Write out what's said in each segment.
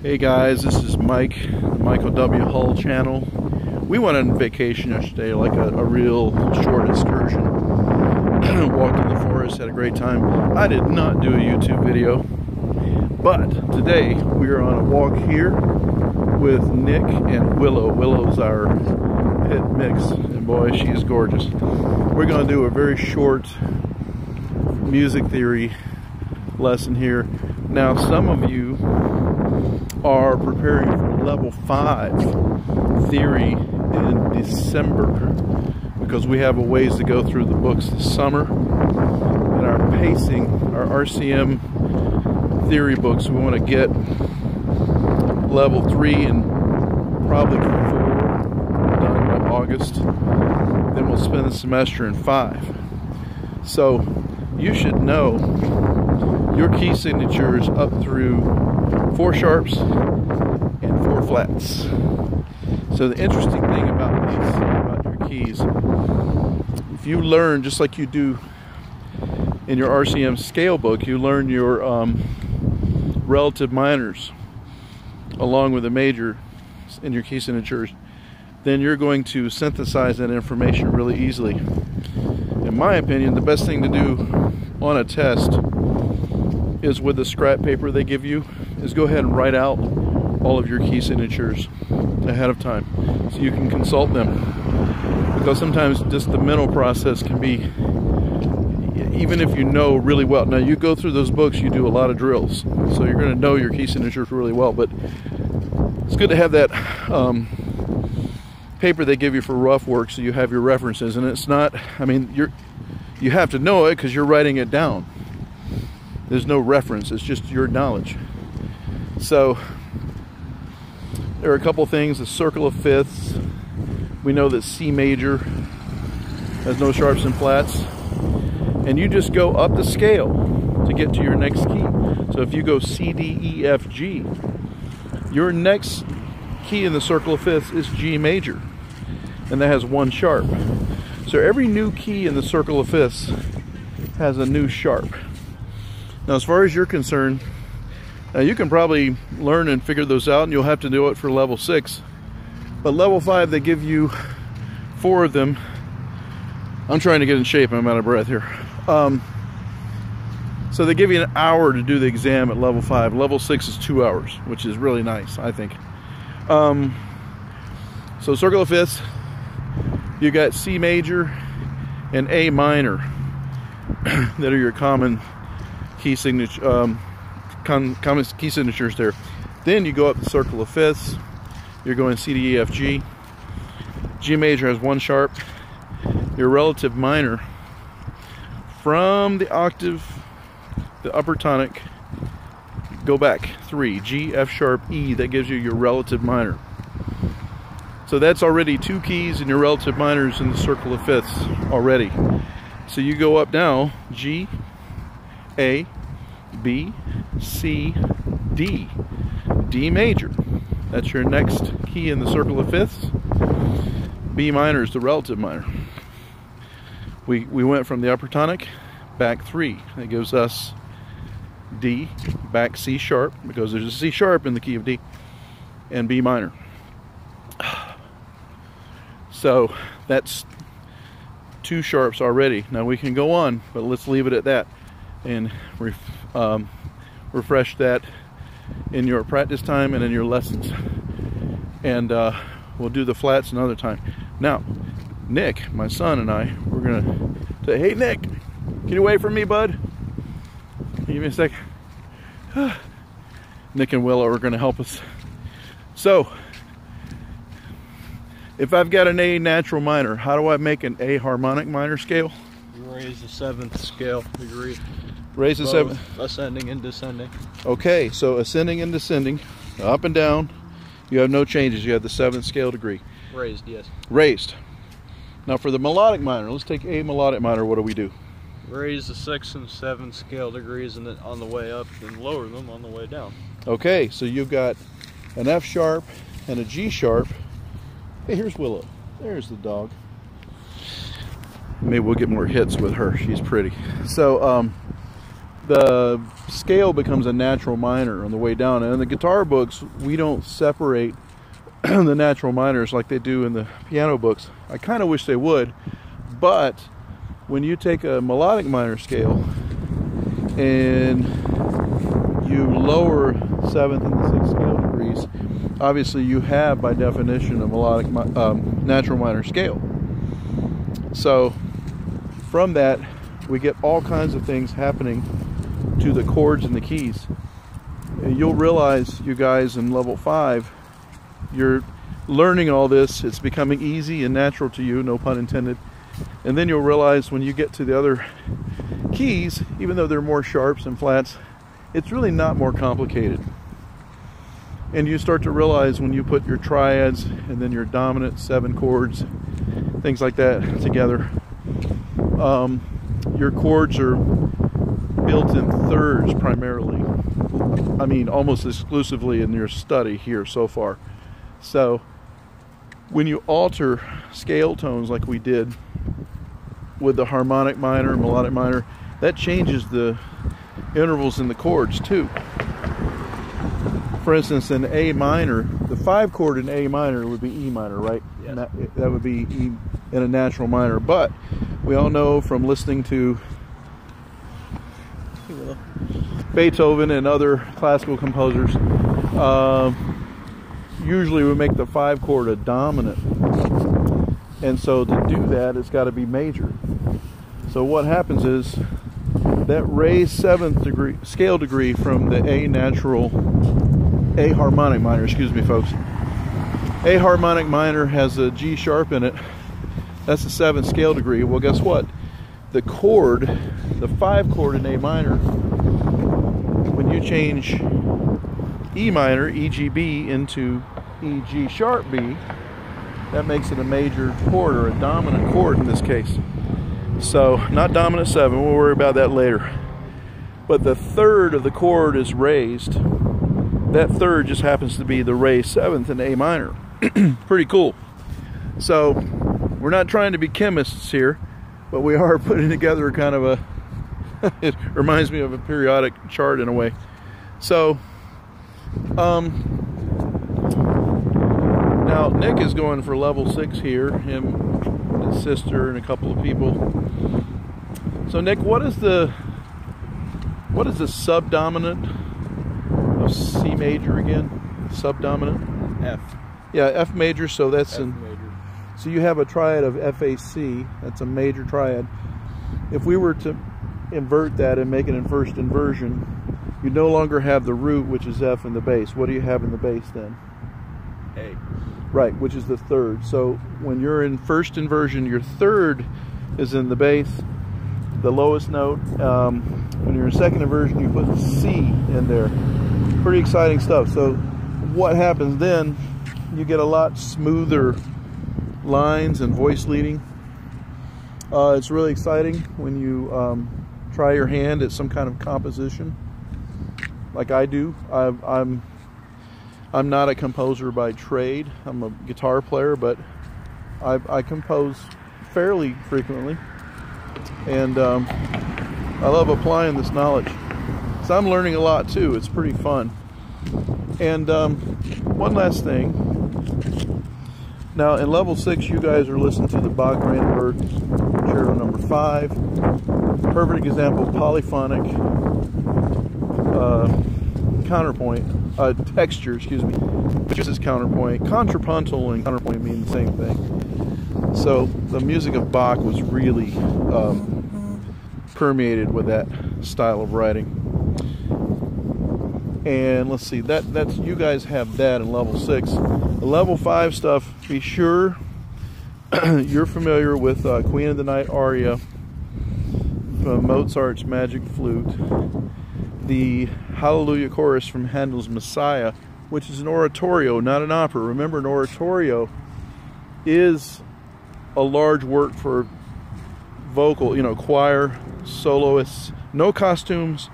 Hey guys, this is Mike, the Michael W. Hull channel. We went on vacation yesterday, like a real short excursion. Walked in the forest, had a great time. I did not do a YouTube video, but today we are on a walk here with Nick and Willow. Willow's our pit mix, and boy, she is gorgeous. We're going to do a very short music theory lesson here. Now, some of you are preparing for level 5 theory in December because we have a ways to go through the books this summer, and our pacing, our RCM theory books, we want to get level 3 and probably 4 done by August. Then we'll spend the semester in 5. So you should know your key signatures up through 4 sharps and 4 flats. So the interesting thing about these, about your keys, if you learn, just like you do in your RCM scale book, you learn your relative minors along with the major in your key signatures, then you're going to synthesize that information really easily. In my opinion, the best thing to do on a test is, with the scrap paper they give you, is go ahead and write out all of your key signatures ahead of time so you can consult them, because sometimes just the mental process can be, even if you know really well. Now, you go through those books, you do a lot of drills, so you're going to know your key signatures really well, but it's good to have that paper they give you for rough work so you have your references. And it's not, I mean, you have to know it because you're writing it down. There's no reference, it's just your knowledge. So there are a couple things. The circle of fifths, we know that C major has no sharps and flats, and you just go up the scale to get to your next key. So if you go C, D, E, F, G, your next key in the circle of fifths is G major, and that has 1 sharp. So every new key in the circle of fifths has a new sharp. Now, as far as you're concerned, you can probably learn and figure those out, and you'll have to do it for level 6. But level 5, they give you 4 of them. I'm trying to get in shape, I'm out of breath here. So they give you an hour to do the exam at level 5. Level 6 is 2 hours, which is really nice, I think. So circle of fifths, you got C major and A minor that are your common key signature, common key signatures there. Then you go up the circle of fifths, you're going C, D, E, F, G. G major has 1 sharp. Your relative minor from the octave, the upper tonic, go back 3, G, F sharp, E. That gives you your relative minor. So that's already 2 keys in your relative minors in the circle of fifths already. So you go up now, G, A, B, C, D. D major, that's your next key in the circle of fifths. B minor is the relative minor. We went from the upper tonic back 3. That gives us D, back C sharp, because there's a C sharp in the key of D, and B minor. So that's 2 sharps already. Now we can go on, but let's leave it at that and refresh that in your practice time and in your lessons. And we'll do the flats another time. Now, Nick, my son, and I, we're gonna say, hey Nick, can you wait for me, bud? Give me a sec. Nick and Willow are gonna help us. So, if I've got an A natural minor, how do I make an A harmonic minor scale? You raise the 7th scale degree. Raise the 7th. Ascending and descending. Okay, so ascending and descending, up and down, you have no changes. You have the 7th scale degree. Raised, yes. Raised. Now for the melodic minor, let's take A melodic minor. What do we do? Raise the 6th and 7th scale degrees and then on the way up, and lower them on the way down. Okay, so you've got an F sharp and a G sharp. Hey, here's Willow. There's the dog. Maybe we'll get more hits with her. She's pretty. So the scale becomes a natural minor on the way down. And in the guitar books, we don't separate the natural minors like they do in the piano books. I kind of wish they would, but when you take a melodic minor scale and you lower 7th and the 6th scale degrees, obviously you have by definition a melodic natural minor scale. So from that we get all kinds of things happening to the chords and the keys. And you'll realize, you guys, in level 5 you're learning all this, it's becoming easy and natural to you, no pun intended. And then you'll realize when you get to the other keys, even though they're more sharps and flats, it's really not more complicated. And you start to realize when you put your triads and then your dominant 7 chords, things like that together, your chords are built in thirds primarily. I mean, almost exclusively in your study here so far. So when you alter scale tones like we did with the harmonic minor and melodic minor, that changes the intervals in the chords too. For instance, in A minor, the 5 chord in A minor would be E minor, right? Yes. And that would be E in a natural minor. But we all know from listening to Beethoven and other classical composers, usually we make the 5 chord a dominant. And so to do that, it's got to be major. So what happens is that raised 7th degree scale degree from the A harmonic minor, excuse me folks. A harmonic minor has a G sharp in it. That's the 7th scale degree. Well, guess what? The chord, the 5 chord in A minor, when you change E minor, E G B, into E G sharp B, that makes it a major chord, or a dominant chord in this case. So, not dominant 7, we'll worry about that later. But the third of the chord is raised. That third just happens to be the raised 7th in A minor. Pretty cool. So, we're not trying to be chemists here, but we are putting together kind of a, it reminds me of a periodic chart in a way. So, now Nick is going for level 6 here, him, his sister, and a couple of people. So Nick, what is the subdominant of C major again? Subdominant? F. Yeah, F major, so that's F major. So you have a triad of FAC, that's a major triad. If we were to invert that and make it in first inversion, you no longer have the root, which is F, in the bass. What do you have in the bass then? A. Right, which is the third. So when you're in first inversion, your third is in the bass, the lowest note. When you're in second inversion, you put the C in there. Pretty exciting stuff. So what happens then, you get a lot smoother lines and voice leading. It's really exciting when you try your hand at some kind of composition, like I do. I'm not a composer by trade. I'm a guitar player, but I compose fairly frequently, and I love applying this knowledge. So I'm learning a lot too. It's pretty fun. And one last thing. Now in level 6, you guys are listening to the Bach Brandenburg Concerto number 5. Perfect example of polyphonic counterpoint, texture, excuse me, which is counterpoint. Contrapuntal and counterpoint mean the same thing. So the music of Bach was really permeated with that style of writing. And let's see, that's you guys have that in level 6. The level 5 stuff, be sure you're familiar with Queen of the Night aria from Mozart's Magic Flute, the Hallelujah chorus from Handel's Messiah, which is an oratorio, not an opera. Remember, an oratorio is a large work for vocal, choir, soloists, no costumes,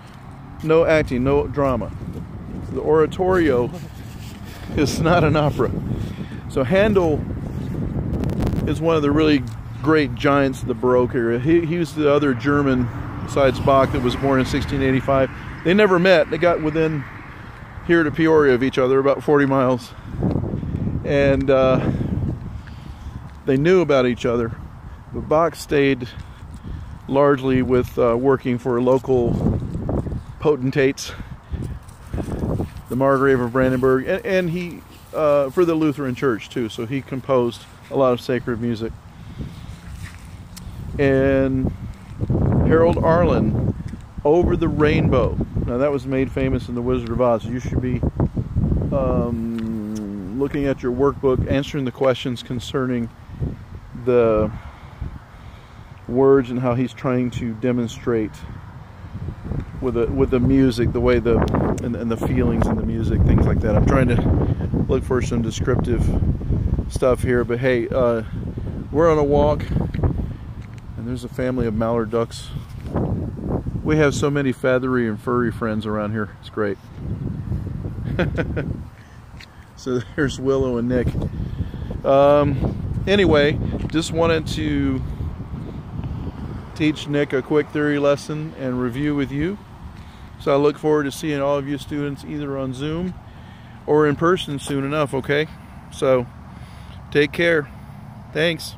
no acting, no drama. The oratorio is not an opera. So Handel is one of the really great giants of the Baroque era. He was the other German besides Bach, that was born in 1685. They never met. They got within here to Peoria of each other, about 40 miles. And they knew about each other. But Bach stayed largely with working for local potentates, the Margrave of Brandenburg, and he for the Lutheran Church too. So he composed a lot of sacred music. And Harold Arlen, Over the Rainbow. Now that was made famous in The Wizard of Oz. You should be looking at your workbook, answering the questions concerning the words and how he's trying to demonstrate with the music, the way and the feelings in the music, things like that. I'm trying to look for some descriptive stuff here, but hey, we're on a walk, and there's a family of mallard ducks. We have so many feathery and furry friends around here. It's great. So there's Willow and Nick. Anyway, just wanted to teach Nick a quick theory lesson and review with you. So I look forward to seeing all of you students either on Zoom or in person soon enough, okay? So take care. Thanks.